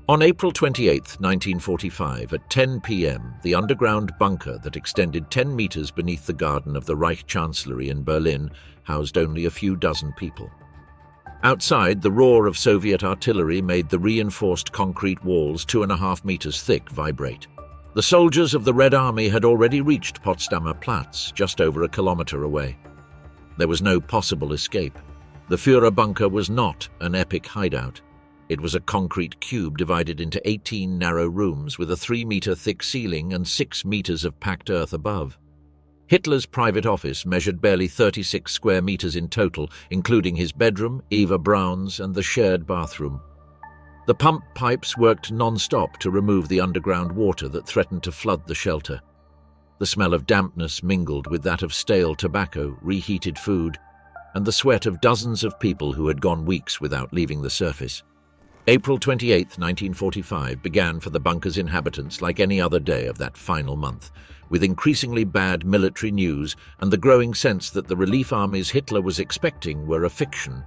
On April 28, 1945, at 10 p.m., the underground bunker that extended 10 meters beneath the garden of the Reich Chancellery in Berlin housed only a few dozen people. Outside, the roar of Soviet artillery made the reinforced concrete walls 2.5 meters thick vibrate. The soldiers of the Red Army had already reached Potsdamer Platz, just over a kilometer away. There was no possible escape. The Führer bunker was not an epic hideout. It was a concrete cube divided into 18 narrow rooms with a 3-meter thick ceiling and 6 meters of packed earth above. Hitler's private office measured barely 36 square meters in total, including his bedroom, Eva Braun's, and the shared bathroom. The pump pipes worked non-stop to remove the underground water that threatened to flood the shelter. The smell of dampness mingled with that of stale tobacco, reheated food, and the sweat of dozens of people who had gone weeks without leaving the surface. April 28, 1945 began for the bunker's inhabitants like any other day of that final month, with increasingly bad military news and the growing sense that the relief armies Hitler was expecting were a fiction.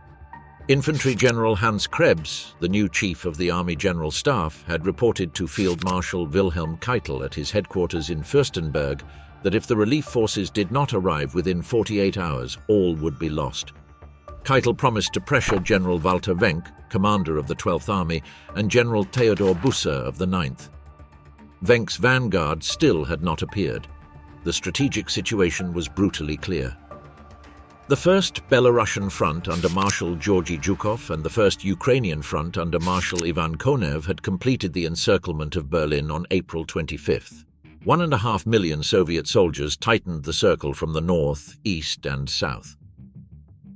Infantry General Hans Krebs, the new chief of the Army General Staff, had reported to Field Marshal Wilhelm Keitel at his headquarters in Fürstenberg that if the relief forces did not arrive within 48 hours, all would be lost. Keitel promised to pressure General Walter Wenck, commander of the 12th Army, and General Theodor Busse of the 9th. Wenck's vanguard still had not appeared. The strategic situation was brutally clear. The First Belarusian Front under Marshal Georgy Zhukov and the First Ukrainian Front under Marshal Ivan Konev had completed the encirclement of Berlin on April 25th. 1.5 million Soviet soldiers tightened the circle from the north, east, and south.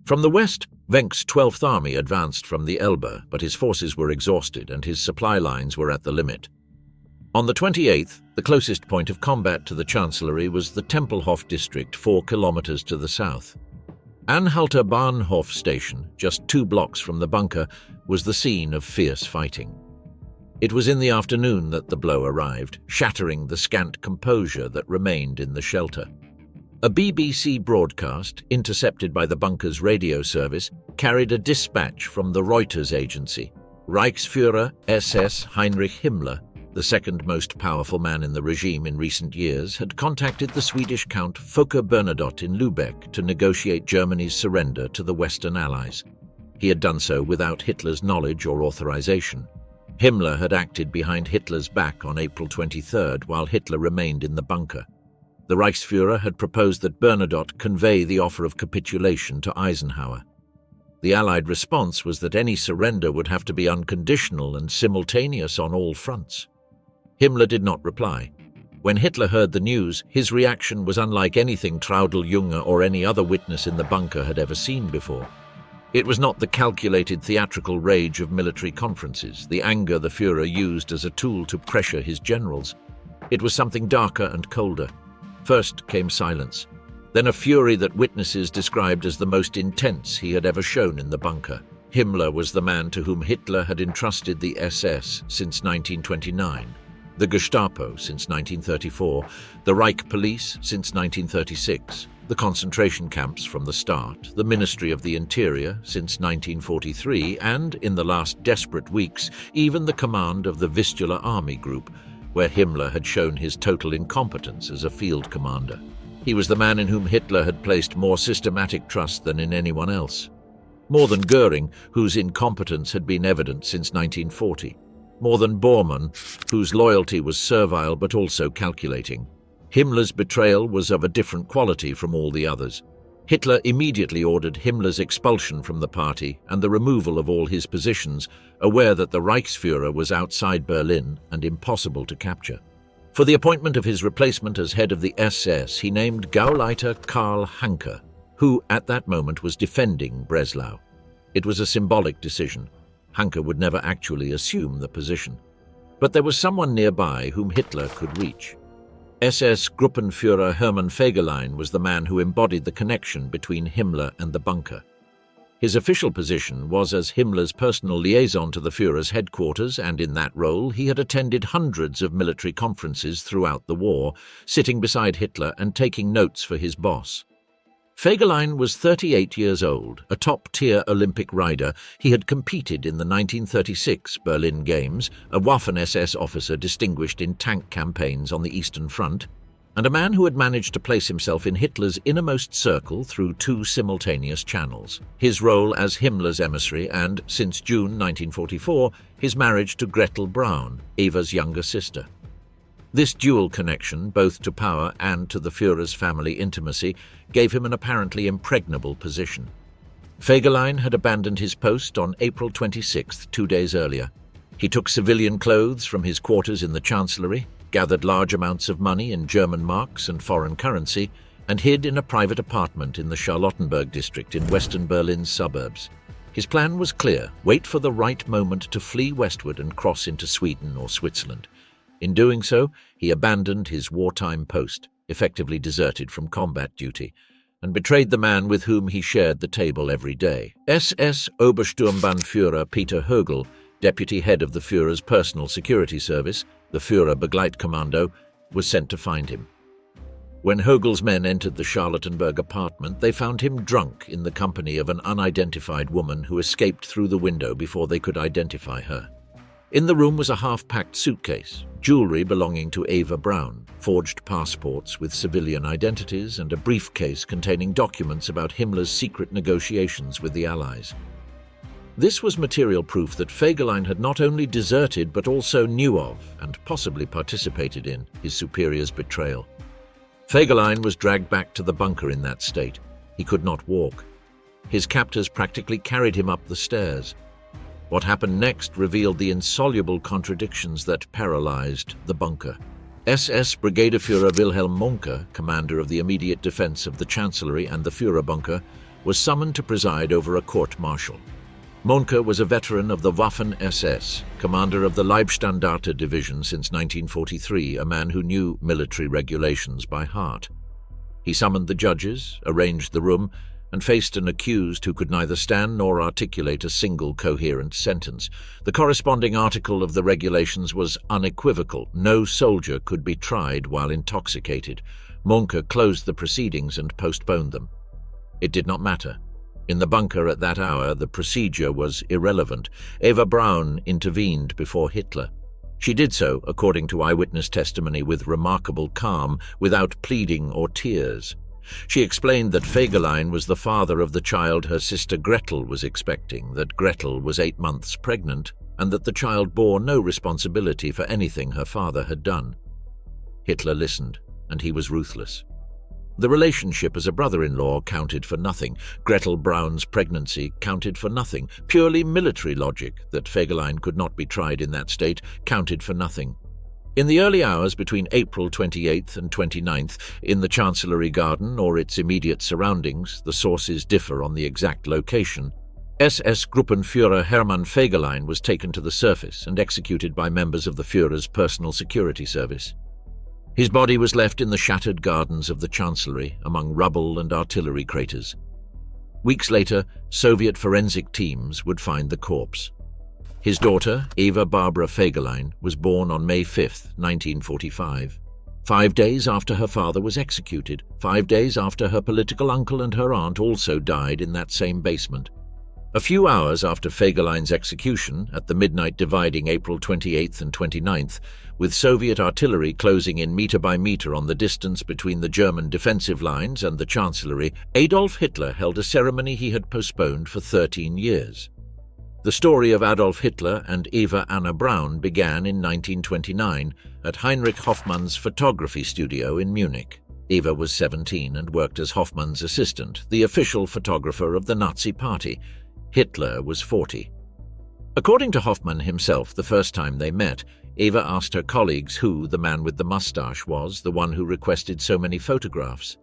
From the west, Wenck's 12th Army advanced from the Elbe, but his forces were exhausted and his supply lines were at the limit. On the 28th, the closest point of combat to the Chancellery was the Tempelhof district 4 kilometers to the south. Anhalter Bahnhof station, just 2 blocks from the bunker, was the scene of fierce fighting. It was in the afternoon that the blow arrived, shattering the scant composure that remained in the shelter. A BBC broadcast, intercepted by the bunker's radio service, carried a dispatch from the Reuters agency. Reichsführer SS Heinrich Himmler, the second most powerful man in the regime in recent years, had contacted the Swedish Count Folke Bernadotte in Lübeck to negotiate Germany's surrender to the Western Allies. He had done so without Hitler's knowledge or authorization. Himmler had acted behind Hitler's back on April 23rd while Hitler remained in the bunker. The Reichsführer had proposed that Bernadotte convey the offer of capitulation to Eisenhower. The Allied response was that any surrender would have to be unconditional and simultaneous on all fronts. Himmler did not reply. When Hitler heard the news, his reaction was unlike anything Traudl Junge or any other witness in the bunker had ever seen before. It was not the calculated theatrical rage of military conferences, the anger the Führer used as a tool to pressure his generals. It was something darker and colder. First came silence, then a fury that witnesses described as the most intense he had ever shown in the bunker. Himmler was the man to whom Hitler had entrusted the SS since 1929, the Gestapo since 1934, the Reich police since 1936, the concentration camps from the start, the Ministry of the Interior since 1943, and, in the last desperate weeks, even the command of the Vistula Army Group, where Himmler had shown his total incompetence as a field commander. He was the man in whom Hitler had placed more systematic trust than in anyone else. More than Goering, whose incompetence had been evident since 1940. More than Bormann, whose loyalty was servile but also calculating. Himmler's betrayal was of a different quality from all the others. Hitler immediately ordered Himmler's expulsion from the party and the removal of all his positions, aware that the Reichsführer was outside Berlin and impossible to capture. For the appointment of his replacement as head of the SS, he named Gauleiter Karl Hanke, who at that moment was defending Breslau. It was a symbolic decision. Hanke would never actually assume the position. But there was someone nearby whom Hitler could reach. SS Gruppenführer Hermann Fegelein was the man who embodied the connection between Himmler and the bunker. His official position was as Himmler's personal liaison to the Führer's headquarters, and in that role he had attended hundreds of military conferences throughout the war, sitting beside Hitler and taking notes for his boss. Fegelein was 38 years old, a top-tier Olympic rider. He had competed in the 1936 Berlin Games, a Waffen-SS officer distinguished in tank campaigns on the Eastern Front, and a man who had managed to place himself in Hitler's innermost circle through 2 simultaneous channels: his role as Himmler's emissary and, since June 1944, his marriage to Gretel Braun, Eva's younger sister. This dual connection, both to power and to the Führer's family intimacy, gave him an apparently impregnable position. Fegelein had abandoned his post on April 26, 2 days earlier. He took civilian clothes from his quarters in the Chancellery, gathered large amounts of money in German marks and foreign currency, and hid in a private apartment in the Charlottenburg district in western Berlin's suburbs. His plan was clear: wait for the right moment to flee westward and cross into Sweden or Switzerland. In doing so, he abandoned his wartime post, effectively deserted from combat duty, and betrayed the man with whom he shared the table every day. SS Obersturmbannführer Peter Högel, deputy head of the Führer's personal security service, the Führer Begleitkommando, was sent to find him. When Högel's men entered the Charlottenburg apartment, they found him drunk in the company of an unidentified woman who escaped through the window before they could identify her. In the room was a half-packed suitcase, jewelry belonging to Eva Braun, forged passports with civilian identities, and a briefcase containing documents about Himmler's secret negotiations with the Allies. This was material proof that Fegelein had not only deserted but also knew of, and possibly participated in, his superior's betrayal. Fegelein was dragged back to the bunker in that state. He could not walk. His captors practically carried him up the stairs. What happened next revealed the insoluble contradictions that paralyzed the bunker. SS Brigadeführer Wilhelm Mohnke, commander of the immediate defense of the Chancellery and the Führer bunker, was summoned to preside over a court-martial. Mohnke was a veteran of the Waffen-SS, commander of the Leibstandarte division since 1943, a man who knew military regulations by heart. He summoned the judges, arranged the room, and faced an accused who could neither stand nor articulate a single coherent sentence. The corresponding article of the regulations was unequivocal: no soldier could be tried while intoxicated. Mohnke closed the proceedings and postponed them. It did not matter. In the bunker at that hour, the procedure was irrelevant. Eva Braun intervened before Hitler. She did so, according to eyewitness testimony, with remarkable calm, without pleading or tears. She explained that Fegelein was the father of the child her sister Gretel was expecting, that Gretel was 8 months pregnant, and that the child bore no responsibility for anything her father had done. Hitler listened, and he was ruthless. The relationship as a brother-in-law counted for nothing. Gretel Braun's pregnancy counted for nothing. Purely military logic, that Fegelein could not be tried in that state, counted for nothing. In the early hours between April 28th and 29th, in the Chancellery Garden or its immediate surroundings, the sources differ on the exact location, SS Gruppenführer Hermann Fegelein was taken to the surface and executed by members of the Führer's personal security service. His body was left in the shattered gardens of the Chancellery among rubble and artillery craters. Weeks later, Soviet forensic teams would find the corpse. His daughter, Eva Barbara Fegelein, was born on May 5, 1945. 5 days after her father was executed, 5 days after her political uncle and her aunt also died in that same basement. A few hours after Fegelein's execution, at the midnight dividing April 28th and 29th, with Soviet artillery closing in meter by meter on the distance between the German defensive lines and the Chancellery, Adolf Hitler held a ceremony he had postponed for 13 years. The story of Adolf Hitler and Eva Anna Braun began in 1929 at Heinrich Hoffmann's photography studio in Munich. Eva was 17 and worked as Hoffmann's assistant, the official photographer of the Nazi Party. Hitler was 40. According to Hoffmann himself, the first time they met, Eva asked her colleagues who the man with the mustache was, the one who requested so many photographs.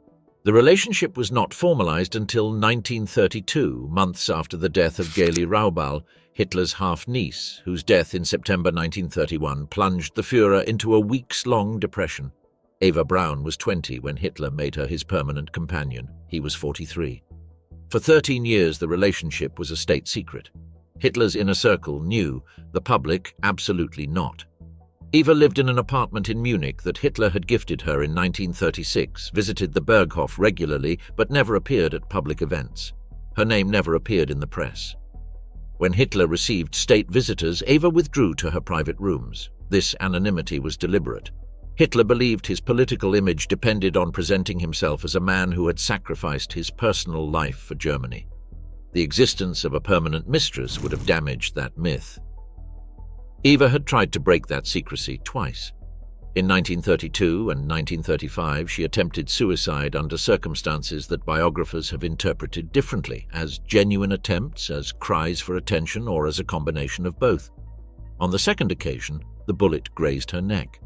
The relationship was not formalized until 1932, months after the death of Geli Raubal, Hitler's half-niece, whose death in September 1931 plunged the Führer into a weeks-long depression. Eva Braun was 20 when Hitler made her his permanent companion. He was 43. For 13 years, the relationship was a state secret. Hitler's inner circle knew, the public absolutely not. Eva lived in an apartment in Munich that Hitler had gifted her in 1936, visited the Berghof regularly, but never appeared at public events. Her name never appeared in the press. When Hitler received state visitors, Eva withdrew to her private rooms. This anonymity was deliberate. Hitler believed his political image depended on presenting himself as a man who had sacrificed his personal life for Germany. The existence of a permanent mistress would have damaged that myth. Eva had tried to break that secrecy twice. In 1932 and 1935, she attempted suicide under circumstances that biographers have interpreted differently, as genuine attempts, as cries for attention, or as a combination of both. On the second occasion, the bullet grazed her neck.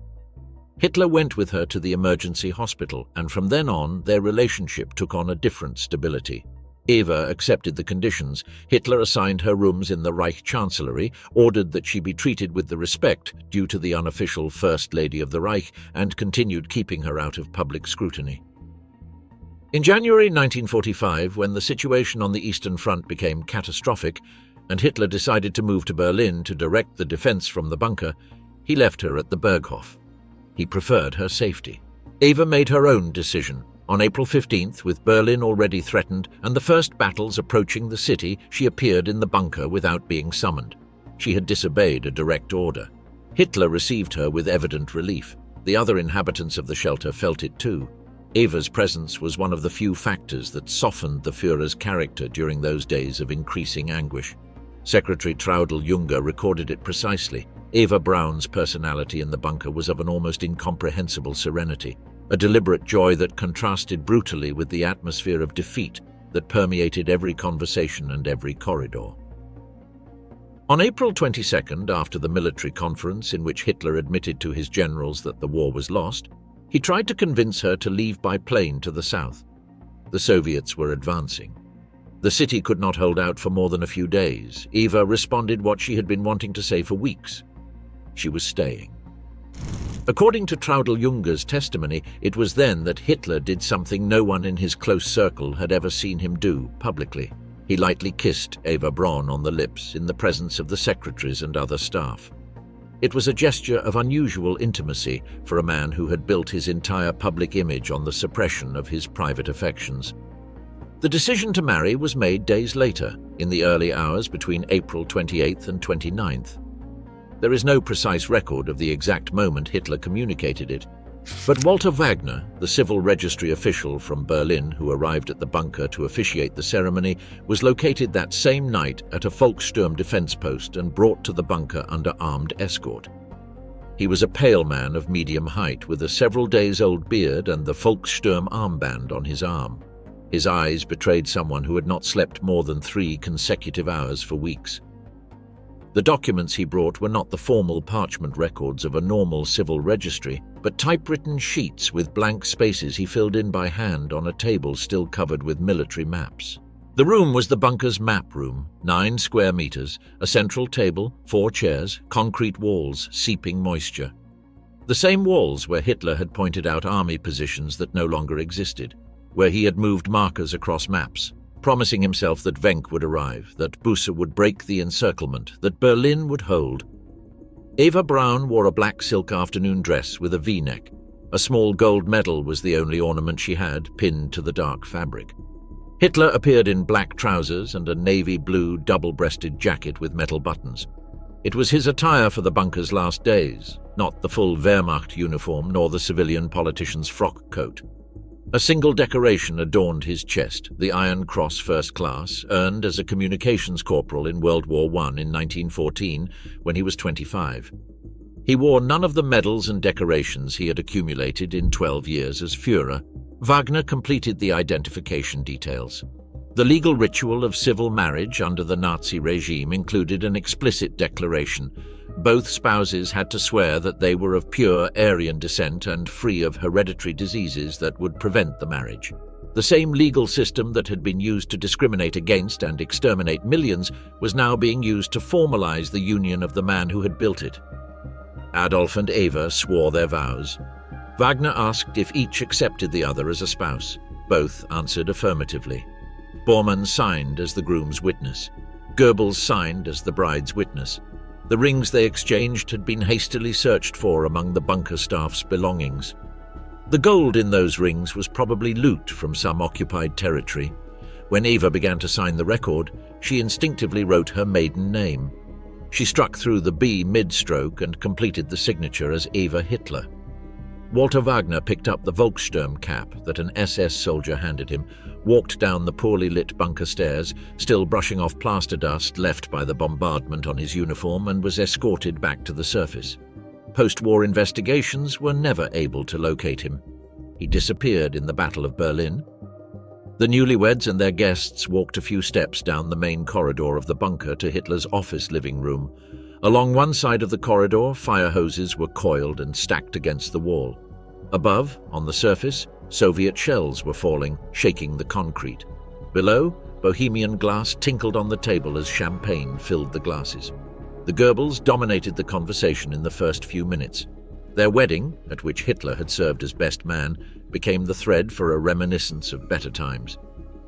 Hitler went with her to the emergency hospital, and from then on, their relationship took on a different stability. Eva accepted the conditions. Hitler assigned her rooms in the Reich Chancellery, ordered that she be treated with the respect due to the unofficial First Lady of the Reich, and continued keeping her out of public scrutiny. In January 1945, when the situation on the Eastern Front became catastrophic, and Hitler decided to move to Berlin to direct the defense from the bunker, he left her at the Berghof. He preferred her safety. Eva made her own decision. On April 15th, with Berlin already threatened and the first battles approaching the city, she appeared in the bunker without being summoned. She had disobeyed a direct order. Hitler received her with evident relief. The other inhabitants of the shelter felt it too. Eva's presence was one of the few factors that softened the Führer's character during those days of increasing anguish. Secretary Traudl Juncker recorded it precisely. Eva Braun's personality in the bunker was of an almost incomprehensible serenity, a deliberate joy that contrasted brutally with the atmosphere of defeat that permeated every conversation and every corridor. On April 22nd, after the military conference in which Hitler admitted to his generals that the war was lost, he tried to convince her to leave by plane to the south. The Soviets were advancing. The city could not hold out for more than a few days. Eva responded what she had been wanting to say for weeks. She was staying. According to Traudl Junger's testimony, it was then that Hitler did something no one in his close circle had ever seen him do publicly. He lightly kissed Eva Braun on the lips in the presence of the secretaries and other staff. It was a gesture of unusual intimacy for a man who had built his entire public image on the suppression of his private affections. The decision to marry was made days later, in the early hours between April 28th and 29th. There is no precise record of the exact moment Hitler communicated it, but Walter Wagner, the civil registry official from Berlin who arrived at the bunker to officiate the ceremony, was located that same night at a Volkssturm defense post and brought to the bunker under armed escort. He was a pale man of medium height with a several-days-old beard and the Volkssturm armband on his arm. His eyes betrayed someone who had not slept more than 3 consecutive hours for weeks. The documents he brought were not the formal parchment records of a normal civil registry, but typewritten sheets with blank spaces he filled in by hand on a table still covered with military maps. The room was the bunker's map room, 9 square meters, a central table, 4 chairs, concrete walls, seeping moisture. The same walls where Hitler had pointed out army positions that no longer existed, where he had moved markers across maps, promising himself that Wenck would arrive, that Busse would break the encirclement, that Berlin would hold. Eva Braun wore a black silk afternoon dress with a V-neck. A small gold medal was the only ornament she had, pinned to the dark fabric. Hitler appeared in black trousers and a navy blue double-breasted jacket with metal buttons. It was his attire for the bunker's last days, not the full Wehrmacht uniform nor the civilian politician's frock coat. A single decoration adorned his chest, the Iron Cross First Class, earned as a communications corporal in World War I in 1914 when he was 25. He wore none of the medals and decorations he had accumulated in 12 years as Führer. Wagner completed the identification details. The legal ritual of civil marriage under the Nazi regime included an explicit declaration. Both spouses had to swear that they were of pure Aryan descent and free of hereditary diseases that would prevent the marriage. The same legal system that had been used to discriminate against and exterminate millions was now being used to formalize the union of the man who had built it. Adolf and Eva swore their vows. Wagner asked if each accepted the other as a spouse. Both answered affirmatively. Bormann signed as the groom's witness. Goebbels signed as the bride's witness. The rings they exchanged had been hastily searched for among the bunker staff's belongings. The gold in those rings was probably loot from some occupied territory. When Eva began to sign the record, she instinctively wrote her maiden name. She struck through the B mid-stroke and completed the signature as Eva Hitler. Walter Wagner picked up the Volkssturm cap that an SS soldier handed him, walked down the poorly lit bunker stairs, still brushing off plaster dust left by the bombardment on his uniform, and was escorted back to the surface. Post-war investigations were never able to locate him. He disappeared in the Battle of Berlin. The newlyweds and their guests walked a few steps down the main corridor of the bunker to Hitler's office living room. Along one side of the corridor, fire hoses were coiled and stacked against the wall. Above, on the surface, Soviet shells were falling, shaking the concrete. Below, Bohemian glass tinkled on the table as champagne filled the glasses. The Goebbels dominated the conversation in the first few minutes. Their wedding, at which Hitler had served as best man, became the thread for a reminiscence of better times.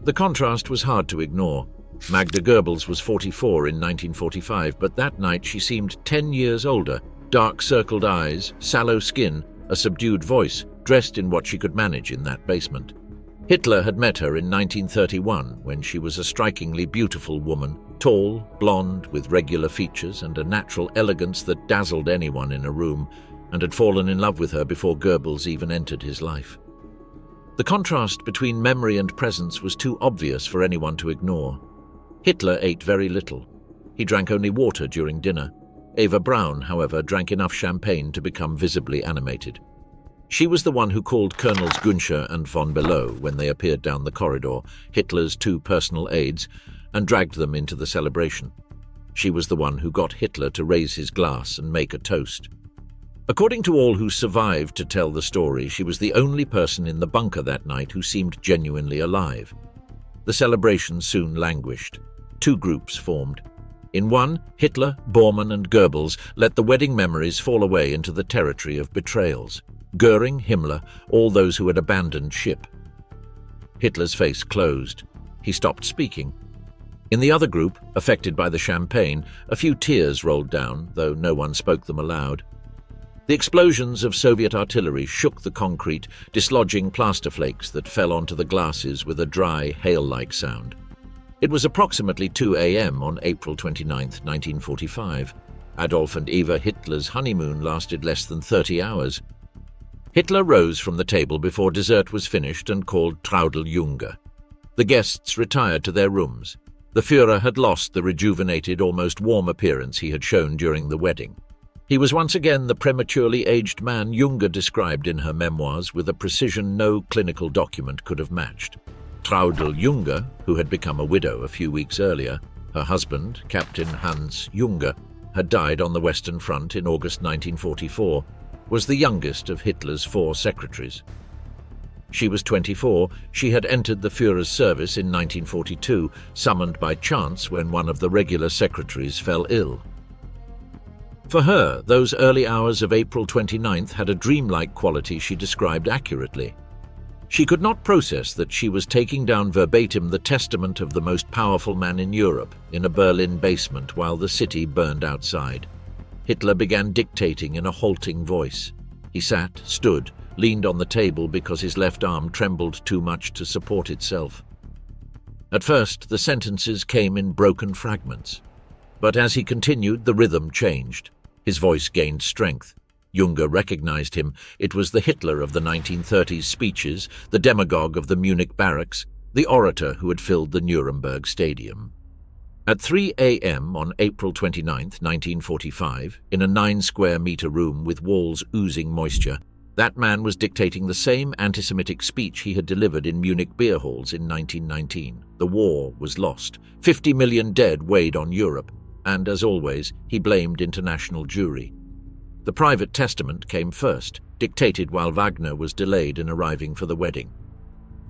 The contrast was hard to ignore. Magda Goebbels was 44 in 1945, but that night she seemed 10 years older, dark circled eyes, sallow skin, a subdued voice, dressed in what she could manage in that basement. Hitler had met her in 1931 when she was a strikingly beautiful woman, tall, blonde, with regular features and a natural elegance that dazzled anyone in a room, and had fallen in love with her before Goebbels even entered his life. The contrast between memory and presence was too obvious for anyone to ignore. Hitler ate very little. He drank only water during dinner. Eva Braun, however, drank enough champagne to become visibly animated. She was the one who called Colonels Günscher and von Below when they appeared down the corridor, Hitler's two personal aides, and dragged them into the celebration. She was the one who got Hitler to raise his glass and make a toast. According to all who survived to tell the story, she was the only person in the bunker that night who seemed genuinely alive. The celebration soon languished. Two groups formed. In one, Hitler, Bormann and Goebbels let the wedding memories fall away into the territory of betrayals. Goering, Himmler, all those who had abandoned ship. Hitler's face closed. He stopped speaking. In the other group, affected by the champagne, a few tears rolled down, though no one spoke them aloud. The explosions of Soviet artillery shook the concrete, dislodging plaster flakes that fell onto the glasses with a dry, hail-like sound. It was approximately 2 a.m. on April 29, 1945. Adolf and Eva Hitler's honeymoon lasted less than 30 hours. Hitler rose from the table before dessert was finished and called Traudeljunge. The guests retired to their rooms. The Führer had lost the rejuvenated, almost warm appearance he had shown during the wedding. He was once again the prematurely aged man Junge described in her memoirs with a precision no clinical document could have matched. Traudeljunge, who had become a widow a few weeks earlier, her husband, Captain Hans Junge, had died on the Western Front in August 1944, was the youngest of Hitler's 4 secretaries. She was 24. She had entered the Führer's service in 1942, summoned by chance when one of the regular secretaries fell ill. For her, those early hours of April 29th had a dreamlike quality she described accurately. She could not process that she was taking down verbatim the testament of the most powerful man in Europe in a Berlin basement while the city burned outside. Hitler began dictating in a halting voice. He sat, stood, leaned on the table because his left arm trembled too much to support itself. At first, the sentences came in broken fragments. But as he continued, the rhythm changed. His voice gained strength. Junge recognized him. It was the Hitler of the 1930s speeches, the demagogue of the Munich barracks, the orator who had filled the Nuremberg Stadium. At 3 a.m. on April 29, 1945, in a 9-square-meter room with walls oozing moisture, that man was dictating the same anti-Semitic speech he had delivered in Munich beer halls in 1919. The war was lost. 50 million dead weighed on Europe, and, as always, he blamed international Jewry. The private testament came first, dictated while Wagner was delayed in arriving for the wedding.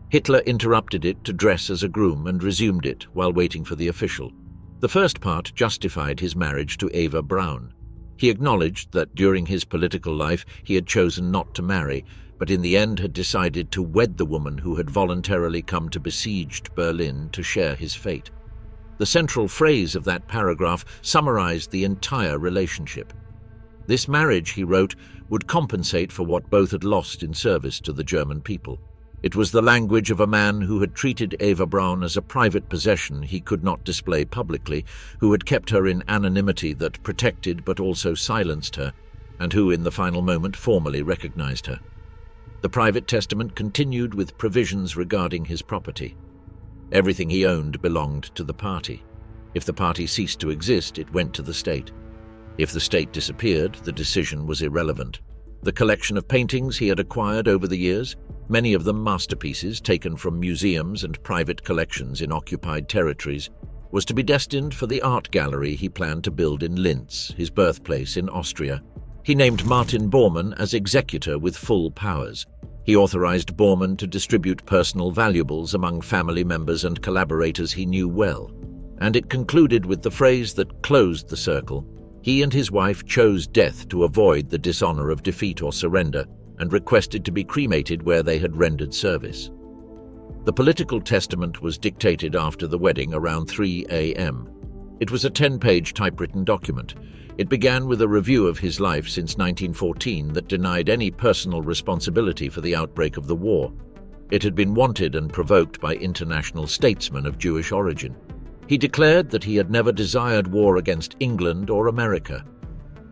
Hitler interrupted it to dress as a groom and resumed it while waiting for the official. The first part justified his marriage to Eva Braun. He acknowledged that during his political life he had chosen not to marry, but in the end had decided to wed the woman who had voluntarily come to besieged Berlin to share his fate. The central phrase of that paragraph summarized the entire relationship. This marriage, he wrote, would compensate for what both had lost in service to the German people. It was the language of a man who had treated Eva Braun as a private possession he could not display publicly, who had kept her in anonymity that protected but also silenced her, and who in the final moment formally recognized her. The private testament continued with provisions regarding his property. Everything he owned belonged to the party. If the party ceased to exist, it went to the state. If the state disappeared, the decision was irrelevant. The collection of paintings he had acquired over the years, many of them masterpieces taken from museums and private collections in occupied territories, was to be destined for the art gallery he planned to build in Linz, his birthplace in Austria. He named Martin Bormann as executor with full powers. He authorized Bormann to distribute personal valuables among family members and collaborators he knew well. And it concluded with the phrase that closed the circle: he and his wife chose death to avoid the dishonor of defeat or surrender, and requested to be cremated where they had rendered service. The political testament was dictated after the wedding around 3 a.m. It was a 10-page typewritten document. It began with a review of his life since 1914 that denied any personal responsibility for the outbreak of the war. It had been wanted and provoked by international statesmen of Jewish origin. He declared that he had never desired war against England or America.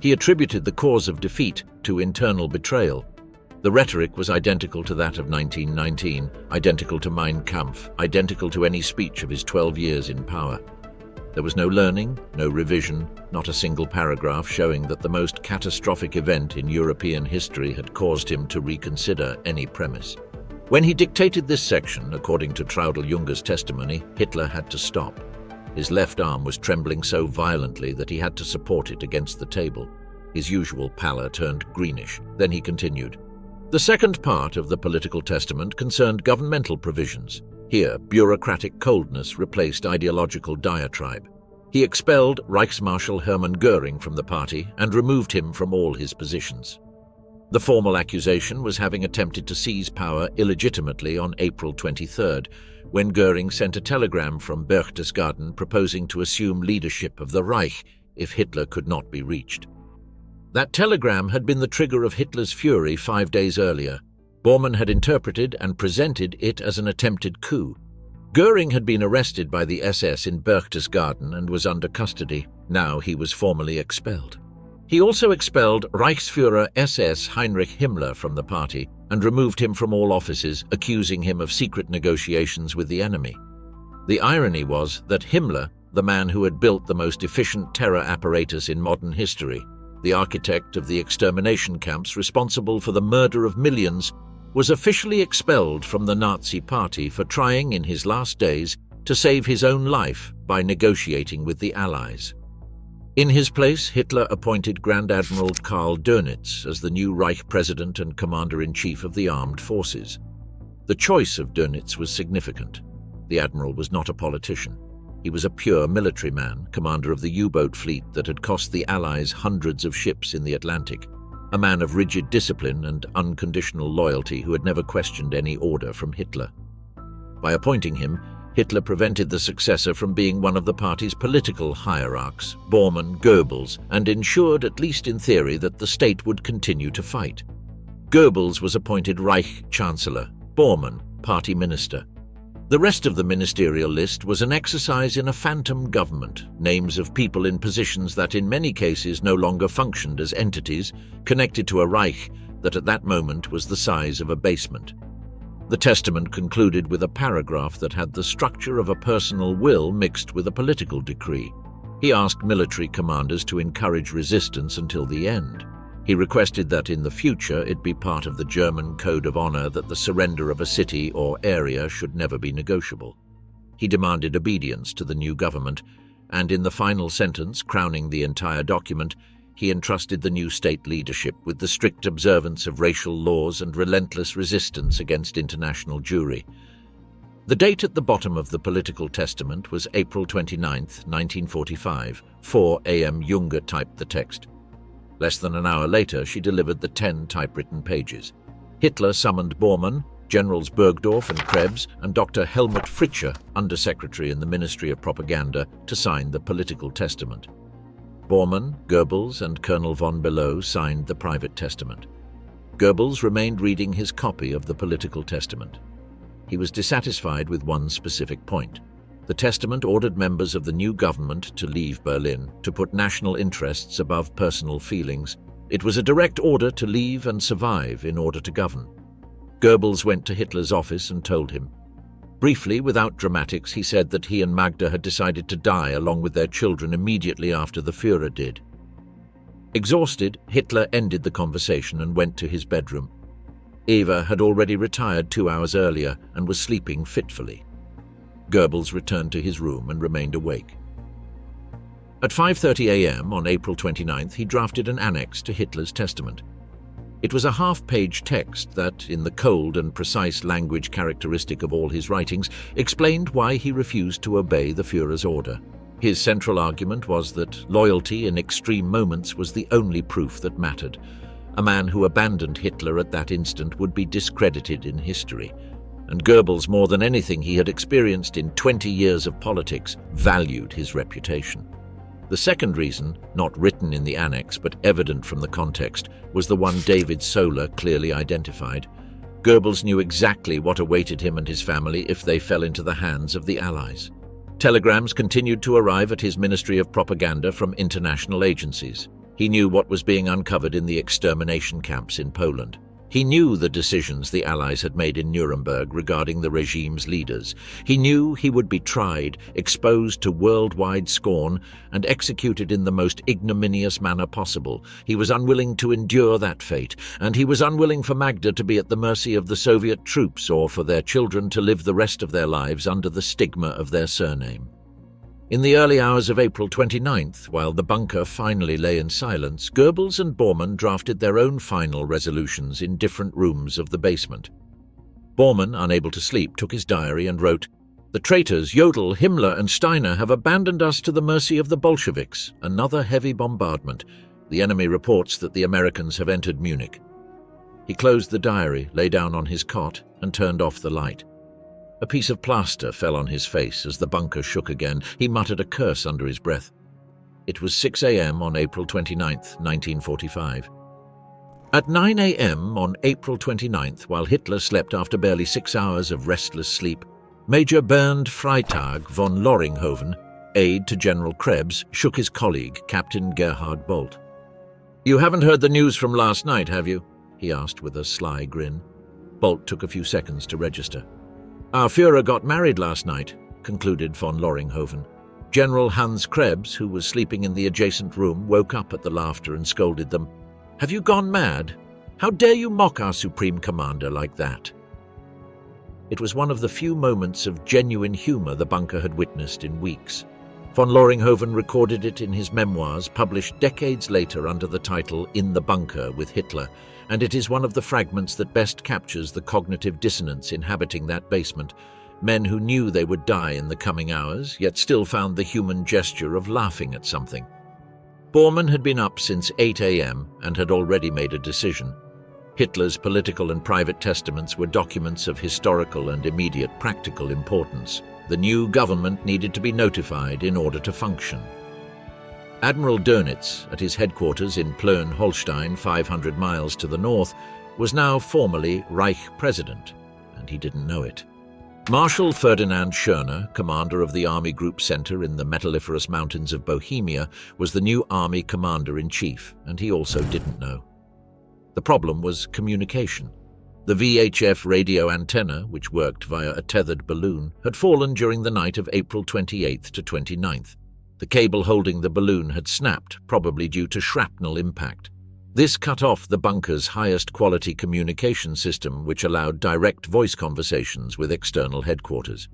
He attributed the cause of defeat to internal betrayal. The rhetoric was identical to that of 1919, identical to Mein Kampf, identical to any speech of his 12 years in power. There was no learning, no revision, not a single paragraph showing that the most catastrophic event in European history had caused him to reconsider any premise. When he dictated this section, according to Traudl-Junger's testimony, Hitler had to stop. His left arm was trembling so violently that he had to support it against the table. His usual pallor turned greenish. Then he continued. The second part of the political testament concerned governmental provisions. Here, bureaucratic coldness replaced ideological diatribe. He expelled Reichsmarshal Hermann Göring from the party and removed him from all his positions. The formal accusation was having attempted to seize power illegitimately on April 23rd, when Göring sent a telegram from Berchtesgaden proposing to assume leadership of the Reich if Hitler could not be reached. That telegram had been the trigger of Hitler's fury 5 days earlier. Bormann had interpreted and presented it as an attempted coup. Göring had been arrested by the SS in Berchtesgaden and was under custody. Now he was formally expelled. He also expelled Reichsführer SS Heinrich Himmler from the party and removed him from all offices, accusing him of secret negotiations with the enemy. The irony was that Himmler, the man who had built the most efficient terror apparatus in modern history, the architect of the extermination camps responsible for the murder of millions, was officially expelled from the Nazi Party for trying in his last days to save his own life by negotiating with the Allies. In his place, Hitler appointed Grand Admiral Karl Dönitz as the new Reich President and Commander-in-Chief of the Armed Forces. The choice of Dönitz was significant. The admiral was not a politician. He was a pure military man, commander of the U-boat fleet that had cost the Allies hundreds of ships in the Atlantic, a man of rigid discipline and unconditional loyalty who had never questioned any order from Hitler. By appointing him, Hitler prevented the successor from being one of the party's political hierarchs, Bormann, Goebbels, and ensured, at least in theory, that the state would continue to fight. Goebbels was appointed Reich Chancellor, Bormann, party minister. The rest of the ministerial list was an exercise in a phantom government, names of people in positions that in many cases no longer functioned as entities, connected to a Reich that at that moment was the size of a basement. The testament concluded with a paragraph that had the structure of a personal will mixed with a political decree. He asked military commanders to encourage resistance until the end. He requested that in the future it be part of the German code of honor that the surrender of a city or area should never be negotiable. He demanded obedience to the new government, and in the final sentence crowning the entire document, he entrusted the new state leadership with the strict observance of racial laws and relentless resistance against international Jewry. The date at the bottom of the political testament was April 29, 1945. 4 a.m. Junger typed the text. Less than an hour later, she delivered the 10 typewritten pages. Hitler summoned Bormann, Generals Burgdorf and Krebs, and Dr. Helmut Fritzsche, Undersecretary in the Ministry of Propaganda, to sign the political testament. Bormann, Goebbels, and Colonel von Below signed the private testament. Goebbels remained reading his copy of the political testament. He was dissatisfied with one specific point. The testament ordered members of the new government to leave Berlin, to put national interests above personal feelings. It was a direct order to leave and survive in order to govern. Goebbels went to Hitler's office and told him. Briefly, without dramatics, he said that he and Magda had decided to die along with their children immediately after the Führer did. Exhausted, Hitler ended the conversation and went to his bedroom. Eva had already retired 2 hours earlier and was sleeping fitfully. Goebbels returned to his room and remained awake. At 5:30 a.m. on April 29th, he drafted an annex to Hitler's testament. It was a half-page text that, in the cold and precise language characteristic of all his writings, explained why he refused to obey the Führer's order. His central argument was that loyalty in extreme moments was the only proof that mattered. A man who abandoned Hitler at that instant would be discredited in history. And Goebbels, more than anything he had experienced in 20 years of politics, valued his reputation. The second reason, not written in the annex but evident from the context, was the one David Solar clearly identified. Goebbels knew exactly what awaited him and his family if they fell into the hands of the Allies. Telegrams continued to arrive at his Ministry of Propaganda from international agencies. He knew what was being uncovered in the extermination camps in Poland. He knew the decisions the Allies had made in Nuremberg regarding the regime's leaders. He knew he would be tried, exposed to worldwide scorn, and executed in the most ignominious manner possible. He was unwilling to endure that fate, and he was unwilling for Magda to be at the mercy of the Soviet troops or for their children to live the rest of their lives under the stigma of their surname. In the early hours of April 29th, while the bunker finally lay in silence, Goebbels and Bormann drafted their own final resolutions in different rooms of the basement. Bormann, unable to sleep, took his diary and wrote, "The traitors Jodl, Himmler and Steiner have abandoned us to the mercy of the Bolsheviks. Another heavy bombardment. The enemy reports that the Americans have entered Munich." He closed the diary, lay down on his cot, and turned off the light. A piece of plaster fell on his face as the bunker shook again. He muttered a curse under his breath. It was 6 a.m. on April 29th, 1945. At 9 a.m. on April 29th, while Hitler slept after barely 6 hours of restless sleep, Major Bernd Freytag von Loringhoven, aide to General Krebs, shook his colleague, Captain Gerhard Bolt. "You haven't heard the news from last night, have you?" he asked with a sly grin. Bolt took a few seconds to register. "Our Führer got married last night," concluded von Loringhoven. General Hans Krebs, who was sleeping in the adjacent room, woke up at the laughter and scolded them. "Have you gone mad? How dare you mock our Supreme Commander like that?" It was one of the few moments of genuine humor the bunker had witnessed in weeks. Von Loringhoven recorded it in his memoirs, published decades later under the title In the Bunker with Hitler, and it is one of the fragments that best captures the cognitive dissonance inhabiting that basement. Men who knew they would die in the coming hours, yet still found the human gesture of laughing at something. Bormann had been up since 8 a.m. and had already made a decision. Hitler's political and private testaments were documents of historical and immediate practical importance. The new government needed to be notified in order to function. Admiral Dönitz, at his headquarters in Plön-Holstein, 500 miles to the north, was now formally Reich president, and he didn't know it. Marshal Ferdinand Schörner, commander of the Army Group Center in the metalliferous mountains of Bohemia, was the new army commander-in-chief, and he also didn't know. The problem was communication. The VHF radio antenna, which worked via a tethered balloon, had fallen during the night of April 28th to 29th. The cable holding the balloon had snapped, probably due to shrapnel impact. This cut off the bunker's highest quality communication system, which allowed direct voice conversations with external headquarters.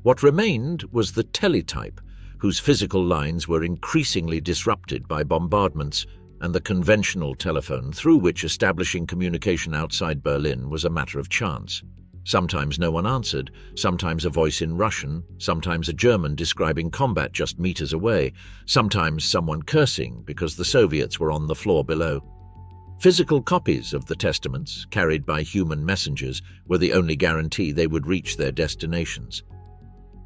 What remained was the teletype, whose physical lines were increasingly disrupted by bombardments, and the conventional telephone, through which establishing communication outside Berlin was a matter of chance. Sometimes no one answered, sometimes a voice in Russian, sometimes a German describing combat just meters away, sometimes someone cursing because the Soviets were on the floor below. Physical copies of the testaments, carried by human messengers, were the only guarantee they would reach their destinations.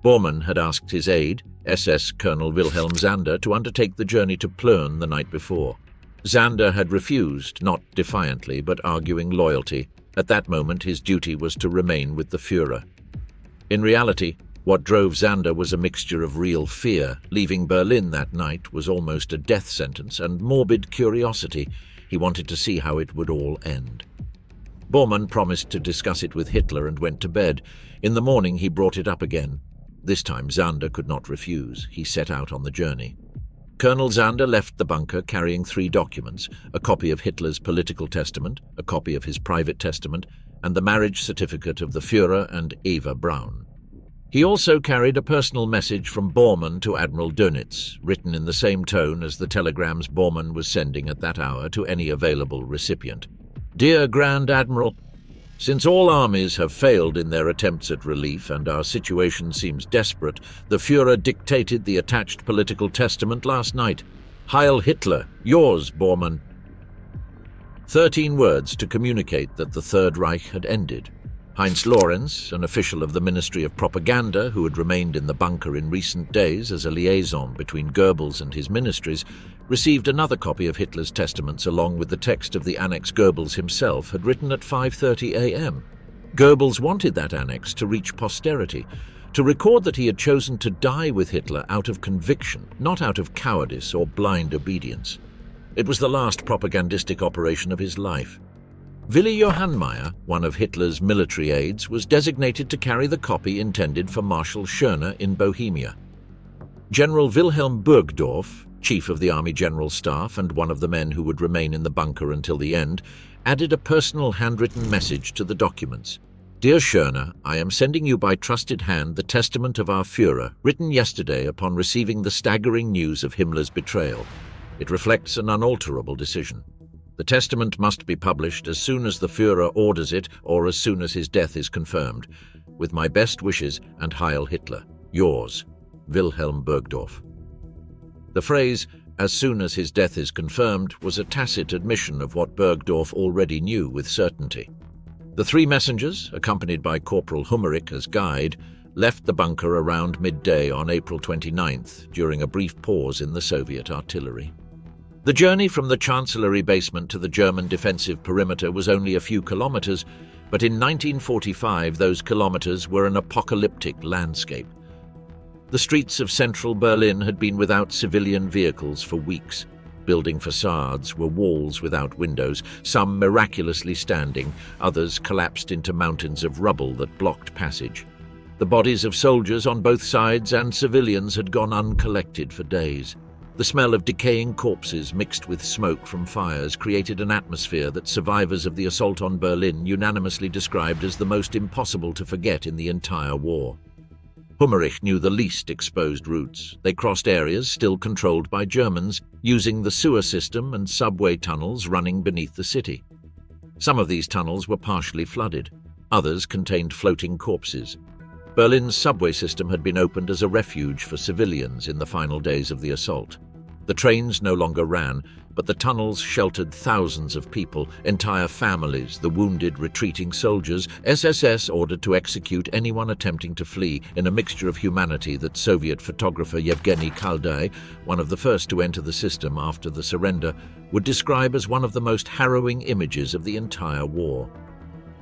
Bormann had asked his aide, SS Colonel Wilhelm Zander, to undertake the journey to Plön the night before. Zander had refused, not defiantly, but arguing loyalty. At that moment, his duty was to remain with the Führer. In reality, what drove Zander was a mixture of real fear. Leaving Berlin that night was almost a death sentence, and morbid curiosity. He wanted to see how it would all end. Bormann promised to discuss it with Hitler and went to bed. In the morning, he brought it up again. This time, Zander could not refuse. He set out on the journey. Colonel Zander left the bunker carrying 3 documents, a copy of Hitler's political testament, a copy of his private testament, and the marriage certificate of the Führer and Eva Braun. He also carried a personal message from Bormann to Admiral Dönitz, written in the same tone as the telegrams Bormann was sending at that hour to any available recipient. "Dear Grand Admiral, since all armies have failed in their attempts at relief and our situation seems desperate, the Führer dictated the attached political testament last night. Heil Hitler, yours, Bormann." 13 words to communicate that the Third Reich had ended. Heinz Lorenz, an official of the Ministry of Propaganda who had remained in the bunker in recent days as a liaison between Goebbels and his ministries, received another copy of Hitler's testaments along with the text of the annex Goebbels himself had written at 5:30 a.m. Goebbels wanted that annex to reach posterity, to record that he had chosen to die with Hitler out of conviction, not out of cowardice or blind obedience. It was the last propagandistic operation of his life. Willi Johannmeier, one of Hitler's military aides, was designated to carry the copy intended for Marshal Schöner in Bohemia. General Wilhelm Burgdorf, chief of the Army General Staff and one of the men who would remain in the bunker until the end, added a personal handwritten message to the documents. "Dear Schöner, I am sending you by trusted hand the testament of our Führer, written yesterday upon receiving the staggering news of Himmler's betrayal. It reflects an unalterable decision. The testament must be published as soon as the Führer orders it or as soon as his death is confirmed. With my best wishes and Heil Hitler. Yours, Wilhelm Burgdorf." The phrase, "as soon as his death is confirmed," was a tacit admission of what Burgdorf already knew with certainty. The 3 messengers, accompanied by Corporal Hummerich as guide, left the bunker around midday on April 29th during a brief pause in the Soviet artillery. The journey from the Chancellery basement to the German defensive perimeter was only a few kilometers, but in 1945 those kilometers were an apocalyptic landscape. The streets of central Berlin had been without civilian vehicles for weeks. Building facades were walls without windows, some miraculously standing, others collapsed into mountains of rubble that blocked passage. The bodies of soldiers on both sides and civilians had gone uncollected for days. The smell of decaying corpses mixed with smoke from fires created an atmosphere that survivors of the assault on Berlin unanimously described as the most impossible to forget in the entire war. Hummerich knew the least exposed routes. They crossed areas still controlled by Germans, using the sewer system and subway tunnels running beneath the city. Some of these tunnels were partially flooded. Others contained floating corpses. Berlin's subway system had been opened as a refuge for civilians in the final days of the assault. The trains no longer ran, but the tunnels sheltered thousands of people, entire families, the wounded, retreating soldiers, SSS ordered to execute anyone attempting to flee in a mixture of humanity that Soviet photographer Yevgeny Kaldai, one of the first to enter the system after the surrender, would describe as one of the most harrowing images of the entire war.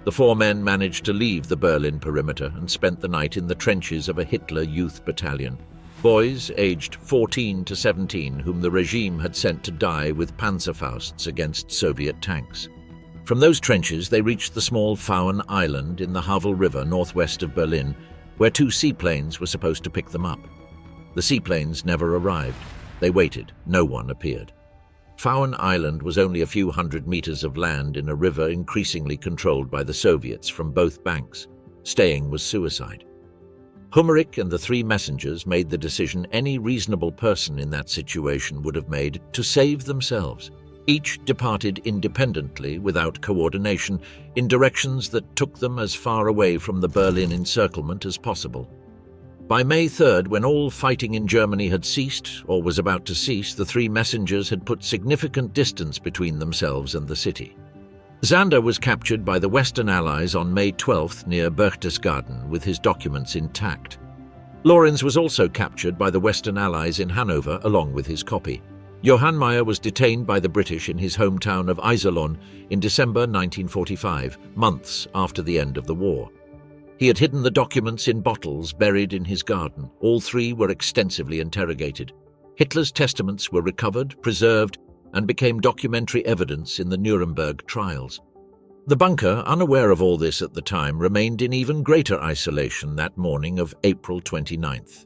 The 4 men managed to leave the Berlin perimeter and spent the night in the trenches of a Hitler Youth Battalion. Boys aged 14 to 17 whom the regime had sent to die with Panzerfausts against Soviet tanks. From those trenches they reached the small Pfauen Island in the Havel River northwest of Berlin, where 2 seaplanes were supposed to pick them up. The seaplanes never arrived. They waited. No one appeared. Pfauen Island was only a few hundred meters of land in a river increasingly controlled by the Soviets from both banks. Staying was suicide. Hummerich and the 3 messengers made the decision any reasonable person in that situation would have made to save themselves. Each departed independently, without coordination, in directions that took them as far away from the Berlin encirclement as possible. By May 3rd, when all fighting in Germany had ceased, or was about to cease, the three messengers had put significant distance between themselves and the city. Zander was captured by the Western Allies on May 12th near Berchtesgaden with his documents intact. Lorenz was also captured by the Western Allies in Hanover along with his copy. Johann Meyer was detained by the British in his hometown of Iserlohn in December 1945, months after the end of the war. He had hidden the documents in bottles buried in his garden. All three were extensively interrogated. Hitler's testaments were recovered, preserved, and became documentary evidence in the Nuremberg trials. The bunker, unaware of all this at the time, remained in even greater isolation that morning of April 29th.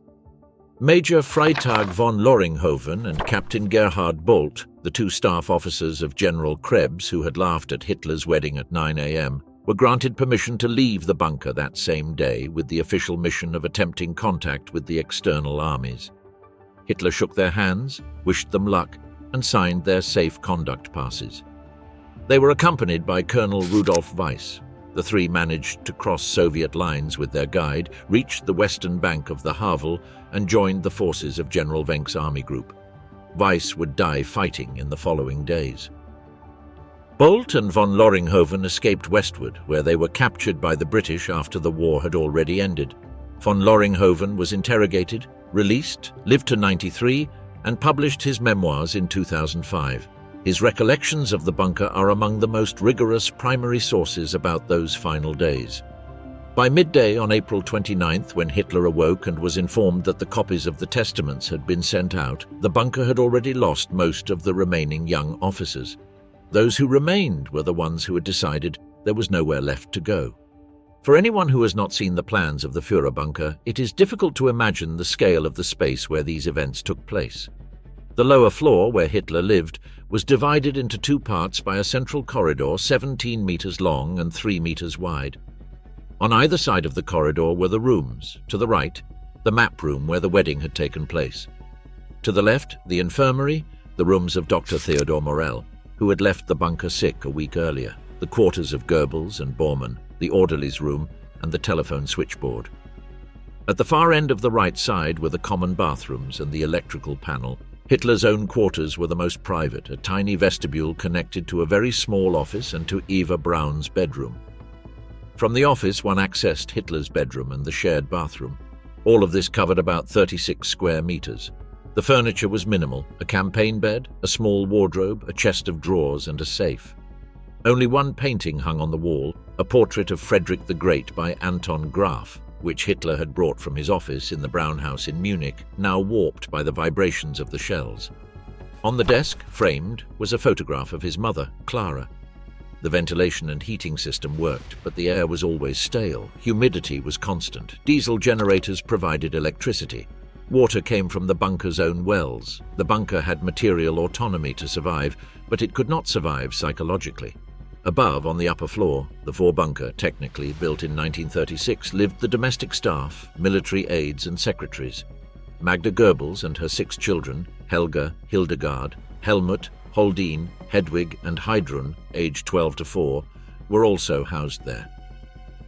Major Freitag von Loringhoven and Captain Gerhard Bolt, the two staff officers of General Krebs who had laughed at Hitler's wedding at 9 a.m., were granted permission to leave the bunker that same day with the official mission of attempting contact with the external armies. Hitler shook their hands, wished them luck, and signed their safe conduct passes. They were accompanied by Colonel Rudolf Weiss. The three managed to cross Soviet lines with their guide, reached the western bank of the Havel, and joined the forces of General Wenck's army group. Weiss would die fighting in the following days. Bolt and von Loringhoven escaped westward, where they were captured by the British after the war had already ended. Von Loringhoven was interrogated, released, lived to 93, and published his memoirs in 2005. His recollections of the bunker are among the most rigorous primary sources about those final days. By midday on April 29th, when Hitler awoke and was informed that the copies of the testaments had been sent out, the bunker had already lost most of the remaining young officers. Those who remained were the ones who had decided there was nowhere left to go. For anyone who has not seen the plans of the Führer bunker, it is difficult to imagine the scale of the space where these events took place. The lower floor, where Hitler lived, was divided into two parts by a central corridor 17 meters long and 3 meters wide. On either side of the corridor were the rooms. To the right, the map room where the wedding had taken place. To the left, the infirmary, the rooms of Dr. Theodor Morell, who had left the bunker sick a week earlier, the quarters of Goebbels and Bormann, the orderly's room, and the telephone switchboard. At the far end of the right side were the common bathrooms and the electrical panel. Hitler's own quarters were the most private, a tiny vestibule connected to a very small office and to Eva Braun's bedroom. From the office, one accessed Hitler's bedroom and the shared bathroom. All of this covered about 36 square meters. The furniture was minimal: a campaign bed, a small wardrobe, a chest of drawers, and a safe. Only one painting hung on the wall, a portrait of Frederick the Great by Anton Graf, which Hitler had brought from his office in the Brown House in Munich, now warped by the vibrations of the shells. On the desk, framed, was a photograph of his mother, Clara. The ventilation and heating system worked, but the air was always stale. Humidity was constant. Diesel generators provided electricity. Water came from the bunker's own wells. The bunker had material autonomy to survive, but it could not survive psychologically. Above, on the upper floor, the four-bunker, technically built in 1936, lived the domestic staff, military aides and secretaries. Magda Goebbels and her 6 children, Helga, Hildegard, Helmut, Holdine, Hedwig and Heidrun, aged 12 to 4, were also housed there.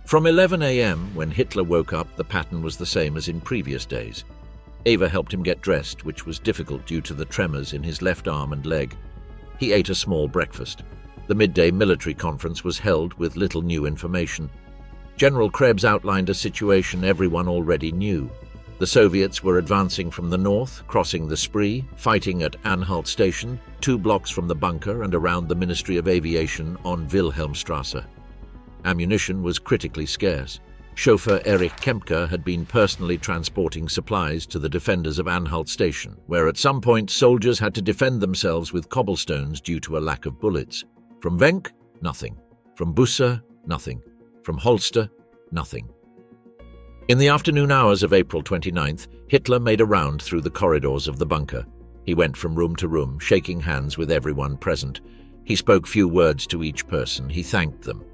From 11 a.m., when Hitler woke up, the pattern was the same as in previous days. Eva helped him get dressed, which was difficult due to the tremors in his left arm and leg. He ate a small breakfast. The midday military conference was held with little new information. General Krebs outlined a situation everyone already knew. The Soviets were advancing from the north, crossing the Spree, fighting at Anhalt Station, 2 blocks from the bunker and around the Ministry of Aviation on Wilhelmstrasse. Ammunition was critically scarce. Chauffeur Erich Kempker had been personally transporting supplies to the defenders of Anhalt Station, where at some point soldiers had to defend themselves with cobblestones due to a lack of bullets. From Wenck, nothing. From Busse, nothing. From Holster, nothing. In the afternoon hours of April 29th, Hitler made a round through the corridors of the bunker. He went from room to room, shaking hands with everyone present. He spoke few words to each person. He thanked them.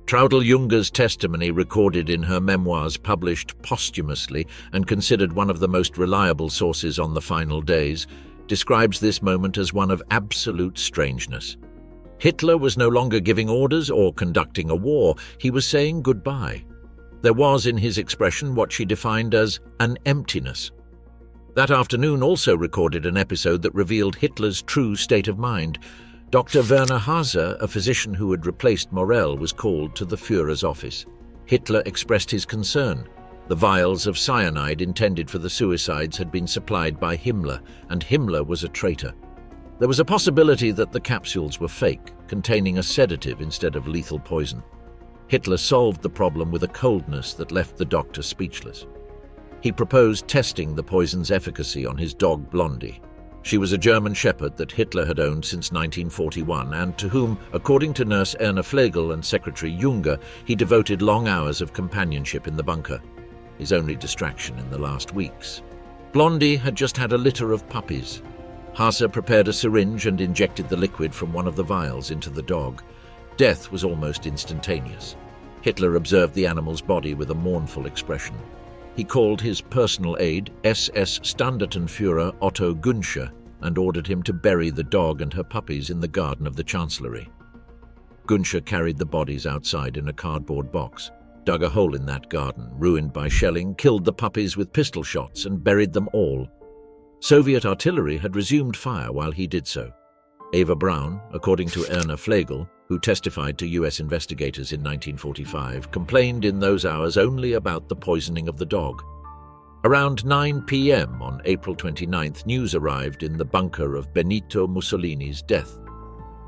Traudl Junger's testimony, recorded in her memoirs published posthumously and considered one of the most reliable sources on the final days, describes this moment as one of absolute strangeness. Hitler was no longer giving orders or conducting a war, he was saying goodbye. There was in his expression what she defined as an emptiness. That afternoon also recorded an episode that revealed Hitler's true state of mind. Dr. Werner Haase, a physician who had replaced Morell, was called to the Führer's office. Hitler expressed his concern. The vials of cyanide intended for the suicides had been supplied by Himmler, and Himmler was a traitor. There was a possibility that the capsules were fake, containing a sedative instead of lethal poison. Hitler solved the problem with a coldness that left the doctor speechless. He proposed testing the poison's efficacy on his dog Blondie. She was a German shepherd that Hitler had owned since 1941 and to whom, according to nurse Erna Flegel and secretary Junger, he devoted long hours of companionship in the bunker, his only distraction in the last weeks. Blondie had just had a litter of puppies. Haase prepared a syringe and injected the liquid from one of the vials into the dog. Death was almost instantaneous. Hitler observed the animal's body with a mournful expression. He called his personal aide, SS Standartenführer Otto Günsche, and ordered him to bury the dog and her puppies in the garden of the Chancellery. Günsche carried the bodies outside in a cardboard box, dug a hole in that garden, ruined by shelling, killed the puppies with pistol shots, and buried them all. Soviet artillery had resumed fire while he did so. Eva Braun, according to Erna Flegel, who testified to US investigators in 1945, complained in those hours only about the poisoning of the dog. Around 9 p.m. on April 29th, news arrived in the bunker of Benito Mussolini's death.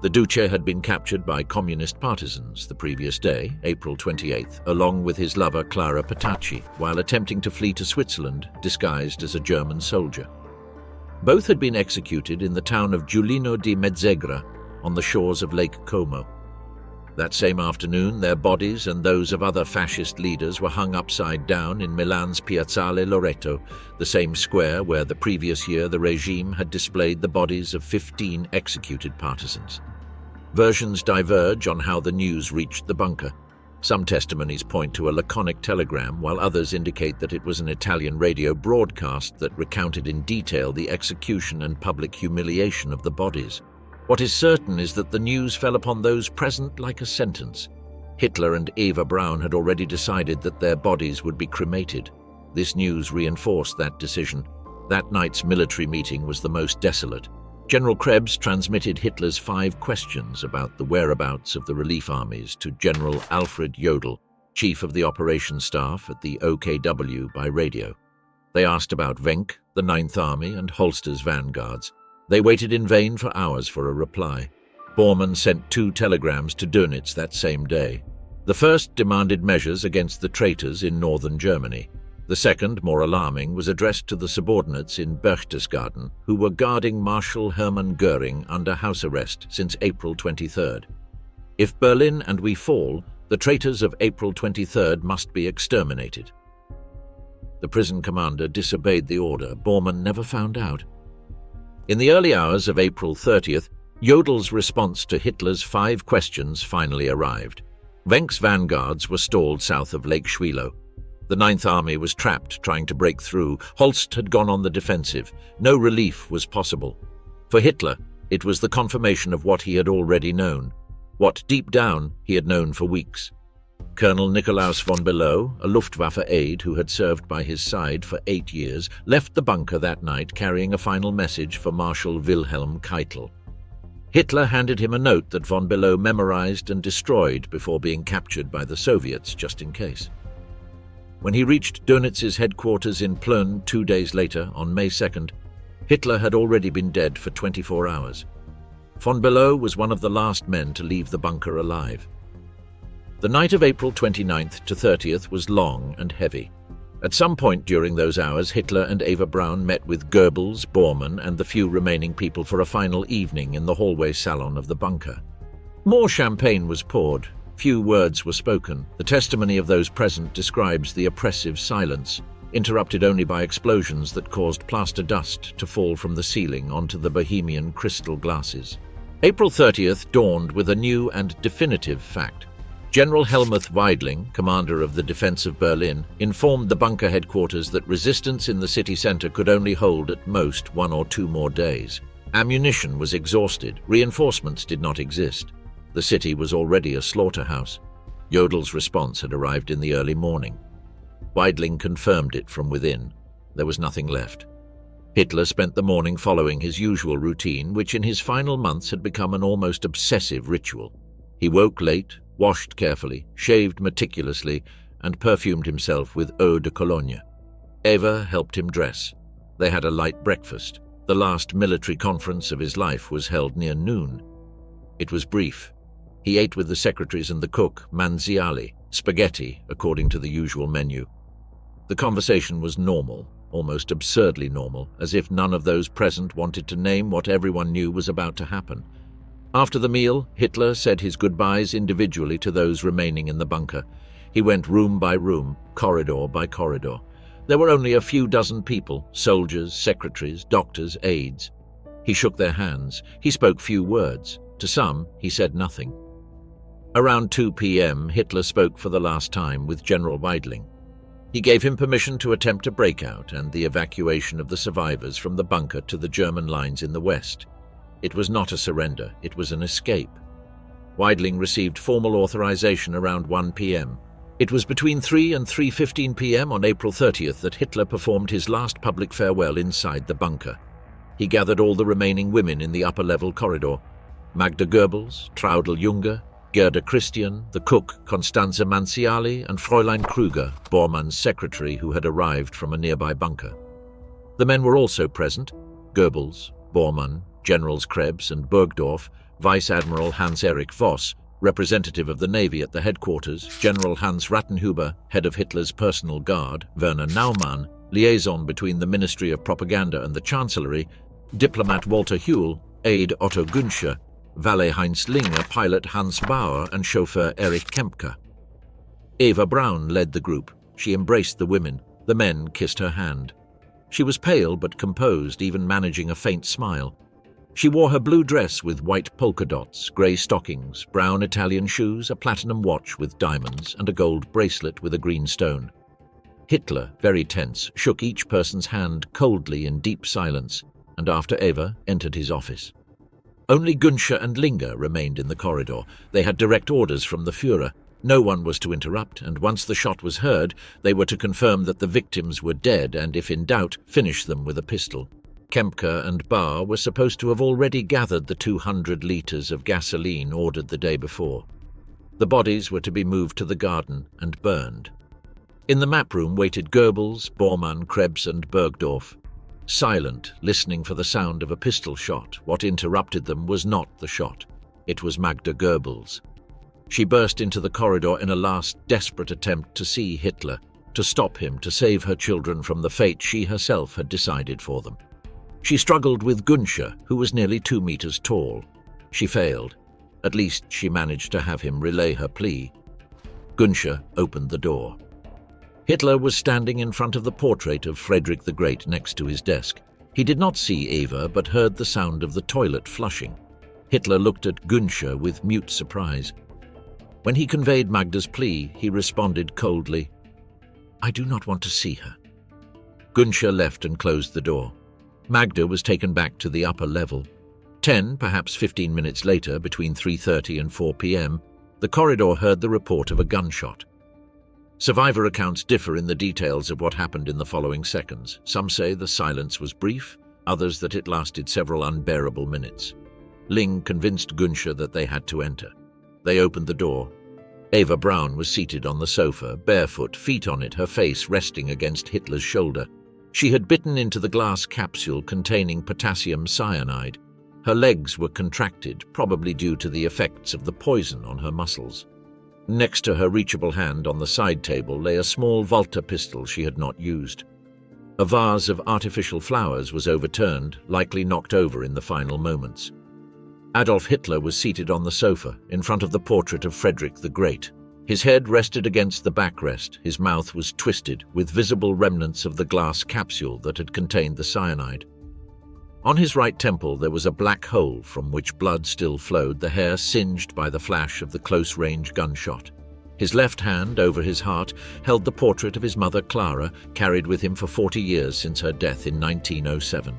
The Duce had been captured by communist partisans the previous day, April 28th, along with his lover Clara Petacci, while attempting to flee to Switzerland, disguised as a German soldier. Both had been executed in the town of Giulino di Mezzegra, on the shores of Lake Como. That same afternoon, their bodies and those of other fascist leaders were hung upside down in Milan's Piazzale Loreto, the same square where the previous year the regime had displayed the bodies of 15 executed partisans. Versions diverge on how the news reached the bunker. Some testimonies point to a laconic telegram, while others indicate that it was an Italian radio broadcast that recounted in detail the execution and public humiliation of the bodies. What is certain is that the news fell upon those present like a sentence. Hitler and Eva Braun had already decided that their bodies would be cremated. This news reinforced that decision. That night's military meeting was the most desolate. General Krebs transmitted Hitler's 5 questions about the whereabouts of the relief armies to General Alfred Jodl, chief of the operations staff at the OKW, by radio. They asked about Wenck, the Ninth Army, and Holster's vanguards. They waited in vain for hours for a reply. Bormann sent 2 telegrams to Dönitz that same day. The first demanded measures against the traitors in northern Germany. The second, more alarming, was addressed to the subordinates in Berchtesgaden, who were guarding Marshal Hermann Göring under house arrest since April 23rd. If Berlin and we fall, the traitors of April 23rd must be exterminated. The prison commander disobeyed the order. Bormann never found out. In the early hours of April 30th, Jodl's response to Hitler's 5 questions finally arrived. Wenck's vanguards were stalled south of Lake Schwielo. The Ninth Army was trapped, trying to break through. Holst had gone on the defensive. No relief was possible. For Hitler, it was the confirmation of what he had already known, what deep down he had known for weeks. Colonel Nikolaus von Below, a Luftwaffe aide who had served by his side for 8 years, left the bunker that night carrying a final message for Marshal Wilhelm Keitel. Hitler handed him a note that von Below memorized and destroyed before being captured by the Soviets, just in case. When he reached Dönitz's headquarters in Plön 2 days later, on May 2nd, Hitler had already been dead for 24 hours. Von Below was one of the last men to leave the bunker alive. The night of April 29th to 30th was long and heavy. At some point during those hours, Hitler and Eva Braun met with Goebbels, Bormann, and the few remaining people for a final evening in the hallway salon of the bunker. More champagne was poured. Few words were spoken. The testimony of those present describes the oppressive silence, interrupted only by explosions that caused plaster dust to fall from the ceiling onto the Bohemian crystal glasses. April 30th dawned with a new and definitive fact. General Helmuth Weidling, commander of the defense of Berlin, informed the bunker headquarters that resistance in the city center could only hold at most 1 or 2 more days. Ammunition was exhausted, reinforcements did not exist. The city was already a slaughterhouse. Jodel's response had arrived in the early morning. Weidling confirmed it from within. There was nothing left. Hitler spent the morning following his usual routine, which in his final months had become an almost obsessive ritual. He woke late, washed carefully, shaved meticulously, and perfumed himself with eau de cologne. Eva helped him dress. They had a light breakfast. The last military conference of his life was held near noon. It was brief. He ate with the secretaries and the cook, manziali, spaghetti, according to the usual menu. The conversation was normal, almost absurdly normal, as if none of those present wanted to name what everyone knew was about to happen. After the meal, Hitler said his goodbyes individually to those remaining in the bunker. He went room by room, corridor by corridor. There were only a few dozen people, soldiers, secretaries, doctors, aides. He shook their hands. He spoke few words. To some, he said nothing. Around 2 p.m., Hitler spoke for the last time with General Weidling. He gave him permission to attempt a breakout and the evacuation of the survivors from the bunker to the German lines in the west. It was not a surrender, it was an escape. Weidling received formal authorization around 1 p.m. It was between 3 and 3:15 p.m. on April 30th that Hitler performed his last public farewell inside the bunker. He gathered all the remaining women in the upper-level corridor. Magda Goebbels, Traudl Junge, Gerda Christian, the cook Constanze Manziali, and Fräulein Krüger, Bormann's secretary who had arrived from a nearby bunker. The men were also present: Goebbels, Bormann, Generals Krebs and Burgdorf, Vice Admiral Hans-Erich Voss, representative of the Navy at the headquarters, General Hans Rattenhuber, head of Hitler's personal guard, Werner Naumann, liaison between the Ministry of Propaganda and the Chancellery, diplomat Walter Huell, aide Otto Günsche, valet Heinz Linger, pilot Hans Bauer, and chauffeur Erich Kempka. Eva Braun led the group. She embraced the women. The men kissed her hand. She was pale but composed, even managing a faint smile. She wore her blue dress with white polka dots, grey stockings, brown Italian shoes, a platinum watch with diamonds, and a gold bracelet with a green stone. Hitler, very tense, shook each person's hand coldly in deep silence, and after Eva entered his office. Only Günsche and Linger remained in the corridor. They had direct orders from the Führer. No one was to interrupt, and once the shot was heard, they were to confirm that the victims were dead and, if in doubt, finish them with a pistol. Kempka and Bauer were supposed to have already gathered the 200 litres of gasoline ordered the day before. The bodies were to be moved to the garden and burned. In the map room waited Goebbels, Bormann, Krebs and Burgdorf. Silent, listening for the sound of a pistol shot, what interrupted them was not the shot. It was Magda Goebbels. She burst into the corridor in a last desperate attempt to see Hitler, to stop him, to save her children from the fate she herself had decided for them. She struggled with Günsche, who was nearly 2 meters tall. She failed. At least she managed to have him relay her plea. Günsche opened the door. Hitler was standing in front of the portrait of Frederick the Great next to his desk. He did not see Eva, but heard the sound of the toilet flushing. Hitler looked at Günsche with mute surprise. When he conveyed Magda's plea, he responded coldly, "I do not want to see her." Günsche left and closed the door. Magda was taken back to the upper level. 10, perhaps 15 minutes later, between 3:30 and 4 p.m., the corridor heard the report of a gunshot. Survivor accounts differ in the details of what happened in the following seconds. Some say the silence was brief, others that it lasted several unbearable minutes. Ling convinced Günsche that they had to enter. They opened the door. Eva Braun was seated on the sofa, barefoot, feet on it, her face resting against Hitler's shoulder. She had bitten into the glass capsule containing potassium cyanide. Her legs were contracted, probably due to the effects of the poison on her muscles. Next to her reachable hand on the side table lay a small Walter pistol she had not used. A vase of artificial flowers was overturned, likely knocked over in the final moments. Adolf Hitler was seated on the sofa, in front of the portrait of Frederick the Great. His head rested against the backrest, his mouth was twisted, with visible remnants of the glass capsule that had contained the cyanide. On his right temple there was a black hole from which blood still flowed, the hair singed by the flash of the close-range gunshot. His left hand, over his heart, held the portrait of his mother Clara, carried with him for 40 years since her death in 1907.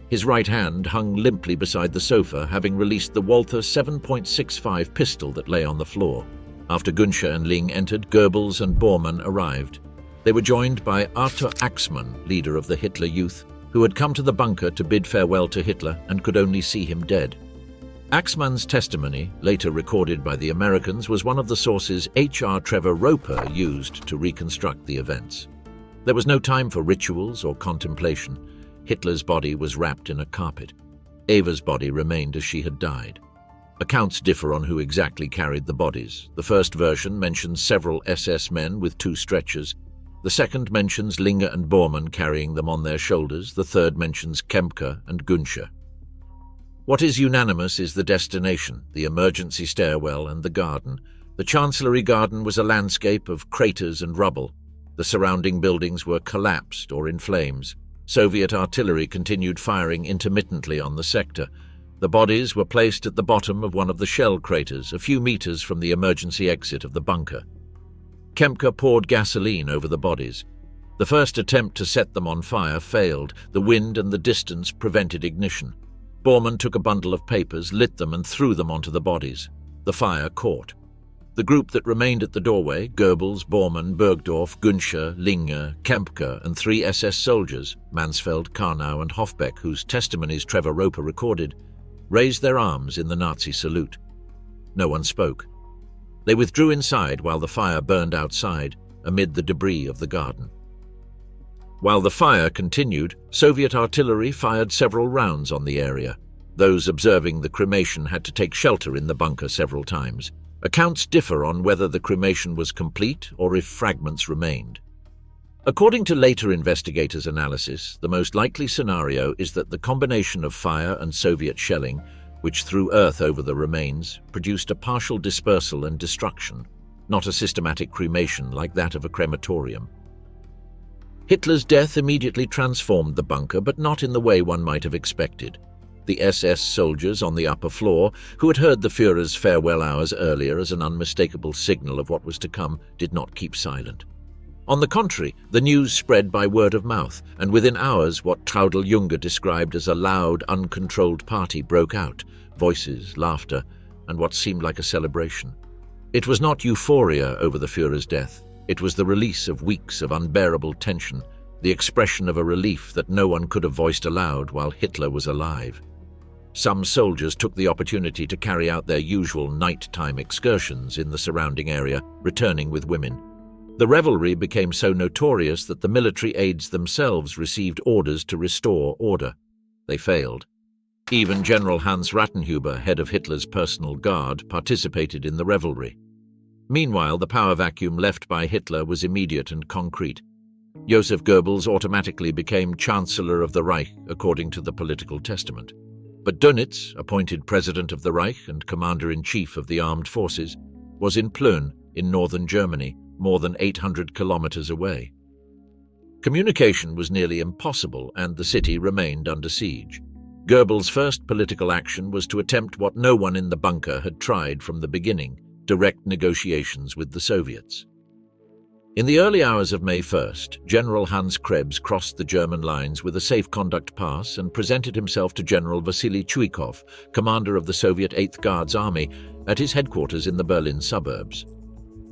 His right hand hung limply beside the sofa, having released the Walther 7.65 pistol that lay on the floor. After Günsche and Ling entered, Goebbels and Bormann arrived. They were joined by Arthur Axmann, leader of the Hitler Youth, who had come to the bunker to bid farewell to Hitler and could only see him dead. Axmann's testimony, later recorded by the Americans, was one of the sources H.R. Trevor Roper used to reconstruct the events. There was no time for rituals or contemplation. Hitler's body was wrapped in a carpet. Eva's body remained as she had died. Accounts differ on who exactly carried the bodies. The first version mentions several SS men with 2 stretchers. The second mentions Linger and Bormann carrying them on their shoulders. The third mentions Kempka and Günsche. What is unanimous is the destination, the emergency stairwell and the garden. The Chancellery garden was a landscape of craters and rubble. The surrounding buildings were collapsed or in flames. Soviet artillery continued firing intermittently on the sector. The bodies were placed at the bottom of one of the shell craters, a few meters from the emergency exit of the bunker. Kempka poured gasoline over the bodies. The first attempt to set them on fire failed. The wind and the distance prevented ignition. Bormann took a bundle of papers, lit them and threw them onto the bodies. The fire caught. The group that remained at the doorway, Goebbels, Bormann, Bergdorf, Günsche, Linger, Kempka, and 3 SS soldiers, Mansfeld, Karnau and Hofbeck, whose testimonies Trevor Roper recorded, raised their arms in the Nazi salute. No one spoke. They withdrew inside while the fire burned outside, amid the debris of the garden. While the fire continued, Soviet artillery fired several rounds on the area. Those observing the cremation had to take shelter in the bunker several times. Accounts differ on whether the cremation was complete or if fragments remained. According to later investigators' analysis, the most likely scenario is that the combination of fire and Soviet shelling, which threw earth over the remains, produced a partial dispersal and destruction, not a systematic cremation like that of a crematorium. Hitler's death immediately transformed the bunker, but not in the way one might have expected. The SS soldiers on the upper floor, who had heard the Führer's farewell hours earlier as an unmistakable signal of what was to come, did not keep silent. On the contrary, the news spread by word of mouth, and within hours what Traudl Junge described as a loud, uncontrolled party broke out, voices, laughter, and what seemed like a celebration. It was not euphoria over the Führer's death. It was the release of weeks of unbearable tension, the expression of a relief that no one could have voiced aloud while Hitler was alive. Some soldiers took the opportunity to carry out their usual nighttime excursions in the surrounding area, returning with women. The revelry became so notorious that the military aides themselves received orders to restore order. They failed. Even General Hans Rattenhuber, head of Hitler's personal guard, participated in the revelry. Meanwhile, the power vacuum left by Hitler was immediate and concrete. Joseph Goebbels automatically became Chancellor of the Reich, according to the political testament. But Dönitz, appointed President of the Reich and Commander-in-Chief of the Armed Forces, was in Plön, in northern Germany, more than 800 kilometers away. Communication was nearly impossible, and the city remained under siege. Goebbels' first political action was to attempt what no one in the bunker had tried from the beginning: direct negotiations with the Soviets. In the early hours of May 1st, General Hans Krebs crossed the German lines with a safe conduct pass and presented himself to General Vasily Chuikov, commander of the Soviet 8th Guards Army, at his headquarters in the Berlin suburbs.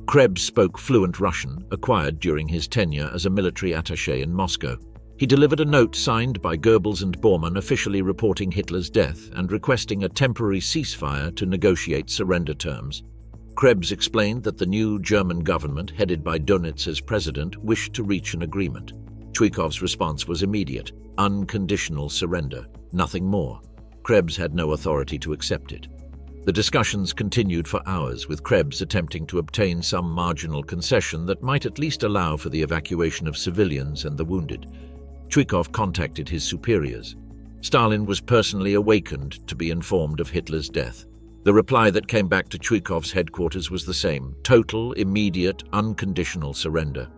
Krebs spoke fluent Russian, acquired during his tenure as a military attaché in Moscow. He delivered a note signed by Goebbels and Bormann officially reporting Hitler's death and requesting a temporary ceasefire to negotiate surrender terms. Krebs explained that the new German government, headed by Dönitz as president, wished to reach an agreement. Chuikov's response was immediate: unconditional surrender, nothing more. Krebs had no authority to accept it. The discussions continued for hours, with Krebs attempting to obtain some marginal concession that might at least allow for the evacuation of civilians and the wounded. Chuikov contacted his superiors. Stalin was personally awakened to be informed of Hitler's death. The reply that came back to Chuikov's headquarters was the same: total, immediate, unconditional surrender.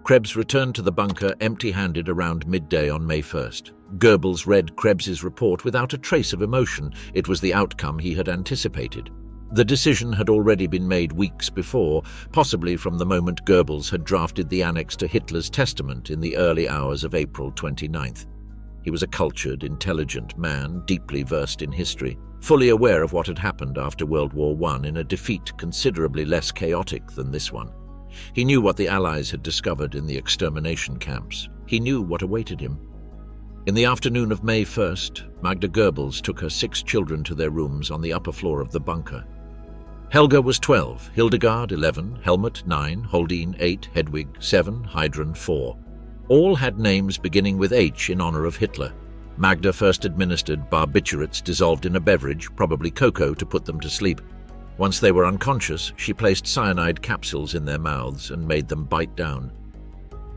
Krebs returned to the bunker empty-handed around midday on May 1st. Goebbels read Krebs's report without a trace of emotion. It was the outcome he had anticipated. The decision had already been made weeks before, possibly from the moment Goebbels had drafted the annex to Hitler's testament in the early hours of April 29th. He was a cultured, intelligent man, deeply versed in history, fully aware of what had happened after World War I in a defeat considerably less chaotic than this one. He knew what the Allies had discovered in the extermination camps. He knew what awaited him. In the afternoon of May 1st, Magda Goebbels took her 6 children to their rooms on the upper floor of the bunker. Helga was 12, Hildegard 11, Helmut 9, Holdine 8, Hedwig 7, Heidrun 4. All had names beginning with H in honor of Hitler. Magda first administered barbiturates dissolved in a beverage, probably cocoa, to put them to sleep. Once they were unconscious, she placed cyanide capsules in their mouths and made them bite down.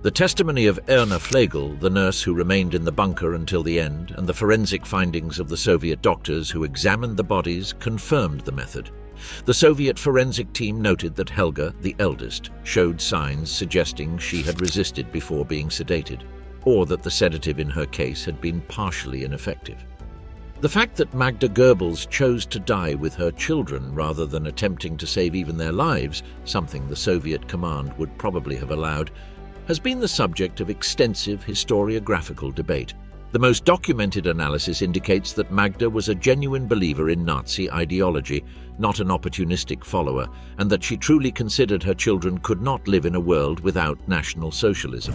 The testimony of Erna Flegel, the nurse who remained in the bunker until the end, and the forensic findings of the Soviet doctors who examined the bodies confirmed the method. The Soviet forensic team noted that Helga, the eldest, showed signs suggesting she had resisted before being sedated, or that the sedative in her case had been partially ineffective. The fact that Magda Goebbels chose to die with her children rather than attempting to save even their lives, something the Soviet command would probably have allowed, has been the subject of extensive historiographical debate. The most documented analysis indicates that Magda was a genuine believer in Nazi ideology, not an opportunistic follower, and that she truly considered her children could not live in a world without National Socialism.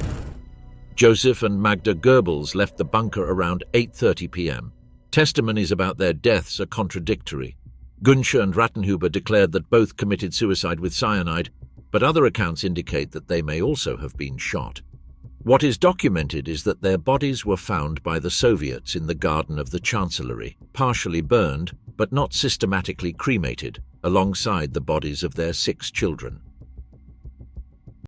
Joseph and Magda Goebbels left the bunker around 8:30 p.m. Testimonies about their deaths are contradictory. Gunsche and Rattenhuber declared that both committed suicide with cyanide, but other accounts indicate that they may also have been shot. What is documented is that their bodies were found by the Soviets in the garden of the Chancellery, partially burned, but not systematically cremated, alongside the bodies of their 6 children.